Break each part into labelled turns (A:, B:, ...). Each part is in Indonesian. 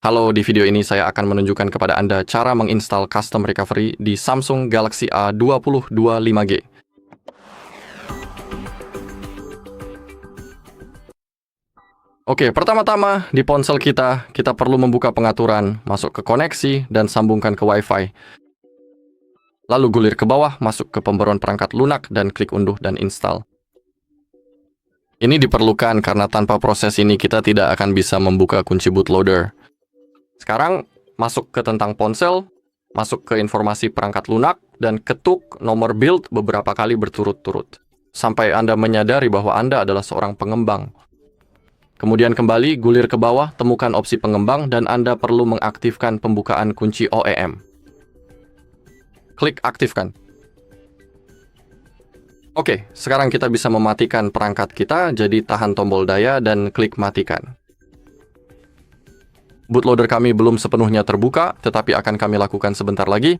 A: Halo, di video ini saya akan menunjukkan kepada Anda cara menginstal custom recovery di Samsung Galaxy A2025G. Oke, pertama-tama di ponsel kita perlu membuka pengaturan, masuk ke koneksi, dan sambungkan ke Wi-Fi. Lalu gulir ke bawah, masuk ke pembaruan perangkat lunak, dan klik unduh dan install. Ini diperlukan karena tanpa proses ini kita tidak akan bisa membuka kunci bootloader. Sekarang, masuk ke tentang ponsel, masuk ke informasi perangkat lunak, dan ketuk nomor build beberapa kali berturut-turut, sampai Anda menyadari bahwa Anda adalah seorang pengembang. Kemudian kembali, gulir ke bawah, temukan opsi pengembang, dan Anda perlu mengaktifkan pembukaan kunci OEM. Klik aktifkan. Oke, sekarang kita bisa mematikan perangkat kita, jadi tahan tombol daya dan klik matikan. Bootloader kami belum sepenuhnya terbuka, tetapi akan kami lakukan sebentar lagi.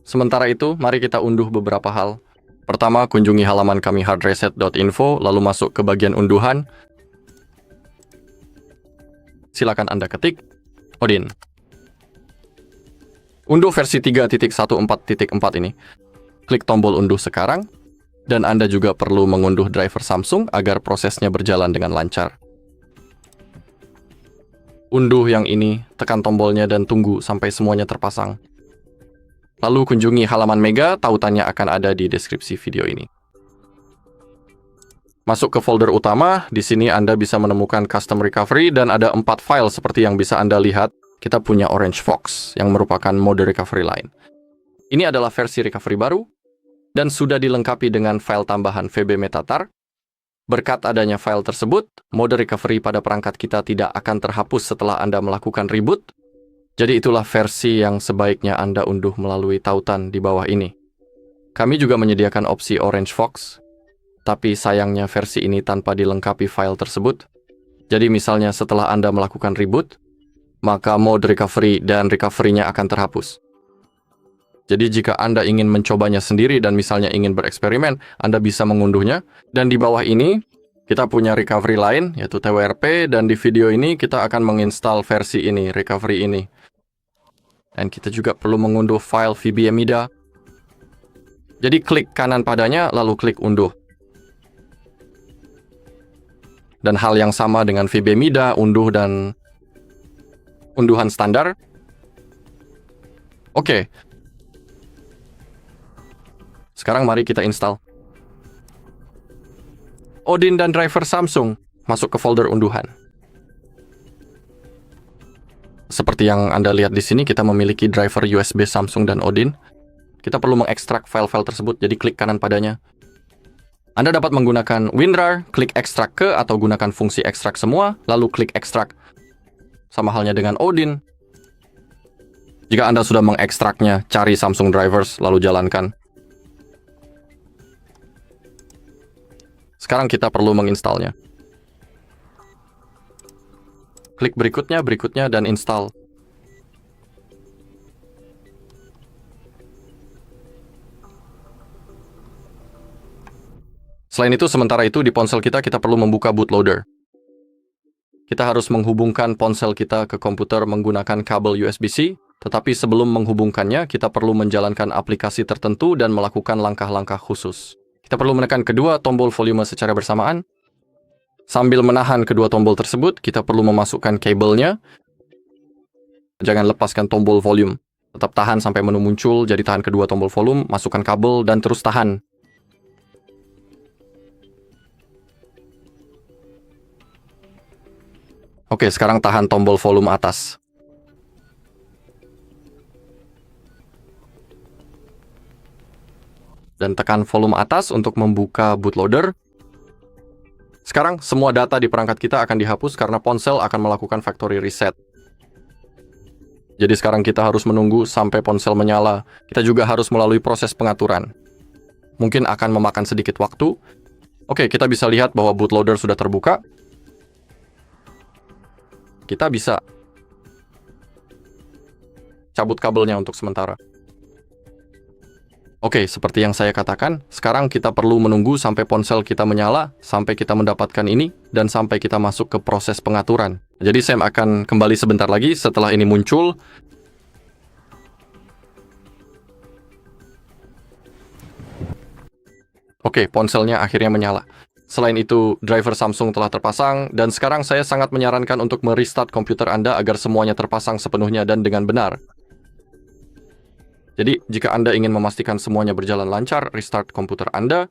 A: Sementara itu, mari kita unduh beberapa hal. Pertama, kunjungi halaman kami hardreset.info, lalu masuk ke bagian unduhan. Silakan Anda ketik Odin. Unduh versi 3.14.4 ini. Klik tombol unduh sekarang, dan Anda juga perlu mengunduh driver Samsung agar prosesnya berjalan dengan lancar. Unduh yang ini, tekan tombolnya dan tunggu sampai semuanya terpasang. Lalu kunjungi halaman Mega, tautannya akan ada di deskripsi video ini. Masuk ke folder utama, di sini Anda bisa menemukan custom recovery dan ada 4 file seperti yang bisa Anda lihat. Kita punya Orange Fox yang merupakan mode recovery lain. Ini adalah versi recovery baru dan sudah dilengkapi dengan file tambahan VB Metatar. Berkat adanya file tersebut, mode recovery pada perangkat kita tidak akan terhapus setelah Anda melakukan reboot. Jadi itulah versi yang sebaiknya Anda unduh melalui tautan di bawah ini. Kami juga menyediakan opsi Orange Fox, tapi sayangnya versi ini tanpa dilengkapi file tersebut. Jadi misalnya setelah Anda melakukan reboot, maka mode recovery dan recovery-nya akan terhapus. Jadi jika Anda ingin mencobanya sendiri dan misalnya ingin bereksperimen, Anda bisa mengunduhnya. Dan di bawah ini, kita punya recovery lain, yaitu TWRP, dan di video ini kita akan menginstal versi ini, recovery ini. Dan kita juga perlu mengunduh file VBMIDA. Jadi klik kanan padanya, lalu klik unduh. Dan hal yang sama dengan VBMIDA, unduh dan unduhan standar. Oke. Sekarang mari kita install Odin dan driver Samsung. Masuk ke folder unduhan. Seperti yang Anda lihat di sini, kita memiliki driver USB Samsung dan Odin. Kita perlu mengekstrak file-file tersebut, jadi klik kanan padanya. Anda dapat menggunakan WinRAR, klik ekstrak ke, atau gunakan fungsi ekstrak semua, lalu klik ekstrak. Sama halnya dengan Odin. Jika Anda sudah mengekstraknya, cari Samsung drivers, lalu jalankan. Sekarang kita perlu menginstalnya. Klik berikutnya, dan install. Selain itu, sementara itu di ponsel kita perlu membuka bootloader. Kita harus menghubungkan ponsel kita ke komputer menggunakan kabel USB-C, tetapi sebelum menghubungkannya, kita perlu menjalankan aplikasi tertentu dan melakukan langkah-langkah khusus. Kita perlu menekan kedua tombol volume secara bersamaan. Sambil menahan kedua tombol tersebut, kita perlu memasukkan kabelnya. Jangan lepaskan tombol volume. Tetap tahan sampai menu muncul, jadi tahan kedua tombol volume, masukkan kabel, dan terus tahan. Oke, sekarang tahan tombol volume atas. Dan tekan volume atas untuk membuka bootloader. Sekarang, semua data di perangkat kita akan dihapus karena ponsel akan melakukan factory reset. Jadi sekarang kita harus menunggu sampai ponsel menyala. Kita juga harus melalui proses pengaturan. Mungkin akan memakan sedikit waktu. Oke, kita bisa lihat bahwa bootloader sudah terbuka. Kita bisa cabut kabelnya untuk sementara. Oke, seperti yang saya katakan, sekarang kita perlu menunggu sampai ponsel kita menyala, sampai kita mendapatkan ini, dan sampai kita masuk ke proses pengaturan. Jadi Sam akan kembali sebentar lagi setelah ini muncul. Oke, ponselnya akhirnya menyala. Selain itu, driver Samsung telah terpasang, dan sekarang saya sangat menyarankan untuk merestart komputer Anda agar semuanya terpasang sepenuhnya dan dengan benar. Jadi, jika Anda ingin memastikan semuanya berjalan lancar, restart komputer Anda.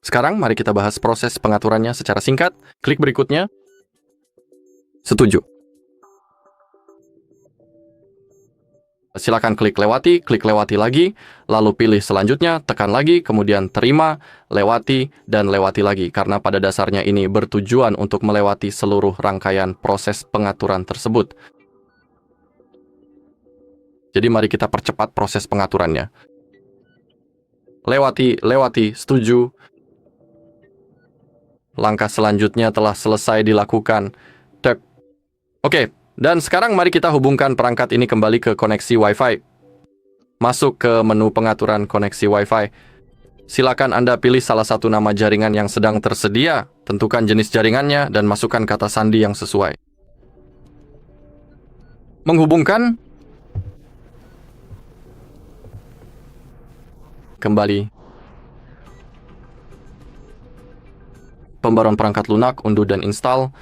A: Sekarang, mari kita bahas proses pengaturannya secara singkat. Klik berikutnya. Setuju. Silakan klik lewati lagi, lalu pilih selanjutnya, tekan lagi, kemudian terima, lewati, dan lewati lagi. Karena pada dasarnya ini bertujuan untuk melewati seluruh rangkaian proses pengaturan tersebut. Jadi mari kita percepat proses pengaturannya. Lewati, setuju. Langkah selanjutnya telah selesai dilakukan. Tek. Oke, dan sekarang mari kita hubungkan perangkat ini kembali ke koneksi Wi-Fi. Masuk ke menu pengaturan koneksi Wi-Fi. Silakan Anda pilih salah satu nama jaringan yang sedang tersedia, tentukan jenis jaringannya, dan masukkan kata sandi yang sesuai. Menghubungkan. Kembali. Pembaruan perangkat lunak, unduh dan install.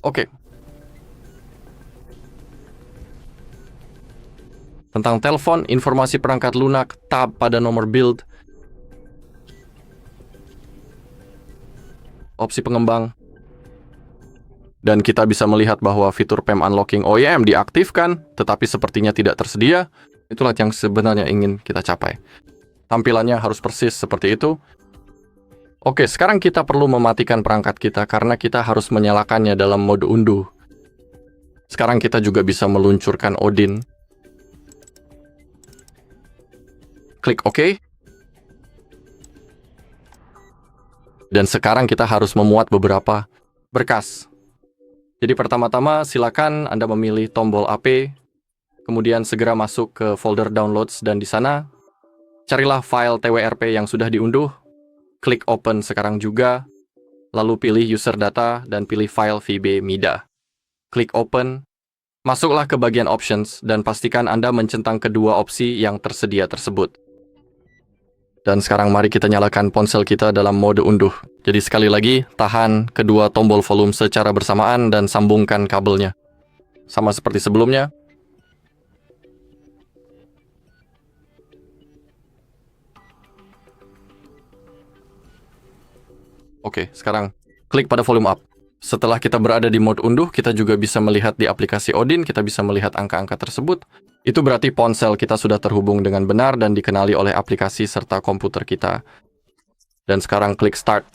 A: Oke. Tentang telepon, informasi perangkat lunak, tab pada nomor build. Opsi pengembang. Dan kita bisa melihat bahwa fitur PEM Unlocking OEM diaktifkan, tetapi sepertinya tidak tersedia. Itulah yang sebenarnya ingin kita capai. Tampilannya harus persis seperti itu. Oke, sekarang kita perlu mematikan perangkat kita karena kita harus menyalakannya dalam mode unduh. Sekarang kita juga bisa meluncurkan Odin. Klik OK. Dan sekarang kita harus memuat beberapa berkas. Jadi pertama-tama silakan Anda memilih tombol AP, kemudian segera masuk ke folder downloads dan di sana carilah file TWRP yang sudah diunduh, klik open sekarang juga, lalu pilih user data dan pilih file VB MIDA. Klik open, masuklah ke bagian options dan pastikan Anda mencentang kedua opsi yang tersedia tersebut. Dan sekarang mari kita nyalakan ponsel kita dalam mode unduh. Jadi sekali lagi, tahan kedua tombol volume secara bersamaan dan sambungkan kabelnya. Sama seperti sebelumnya. Oke, sekarang klik pada volume up. Setelah kita berada di mode unduh, kita juga bisa melihat di aplikasi Odin, kita bisa melihat angka-angka tersebut. Itu berarti ponsel kita sudah terhubung dengan benar dan dikenali oleh aplikasi serta komputer kita. Dan sekarang klik start.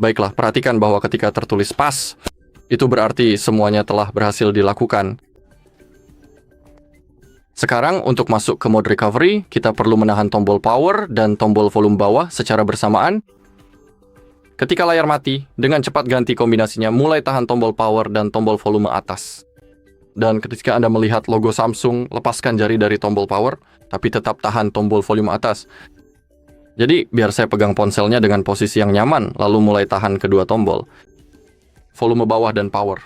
A: Baiklah, perhatikan bahwa ketika tertulis pas, itu berarti semuanya telah berhasil dilakukan. Sekarang untuk masuk ke mode recovery, kita perlu menahan tombol power dan tombol volume bawah secara bersamaan. Ketika layar mati, dengan cepat ganti kombinasinya, mulai tahan tombol power dan tombol volume atas. Dan ketika Anda melihat logo Samsung, lepaskan jari dari tombol power, tapi tetap tahan tombol volume atas. Jadi, biar saya pegang ponselnya dengan posisi yang nyaman, lalu mulai tahan kedua tombol. Volume bawah dan power.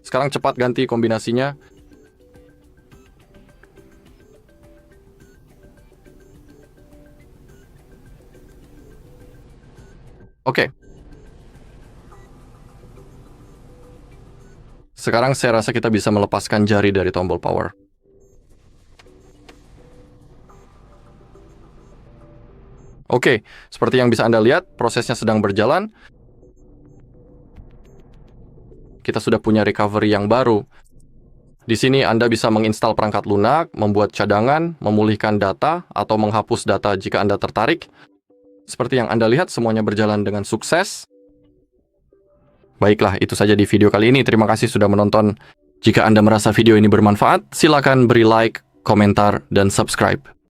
A: Sekarang cepat ganti kombinasinya. Oke. Sekarang saya rasa kita bisa melepaskan jari dari tombol power. Oke, seperti yang bisa Anda lihat, prosesnya sedang berjalan. Kita sudah punya recovery yang baru. Di sini Anda bisa menginstal perangkat lunak, membuat cadangan, memulihkan data, atau menghapus data jika Anda tertarik. Seperti yang Anda lihat, semuanya berjalan dengan sukses. Baiklah, itu saja di video kali ini. Terima kasih sudah menonton. Jika Anda merasa video ini bermanfaat, silakan beri like, komentar, dan subscribe.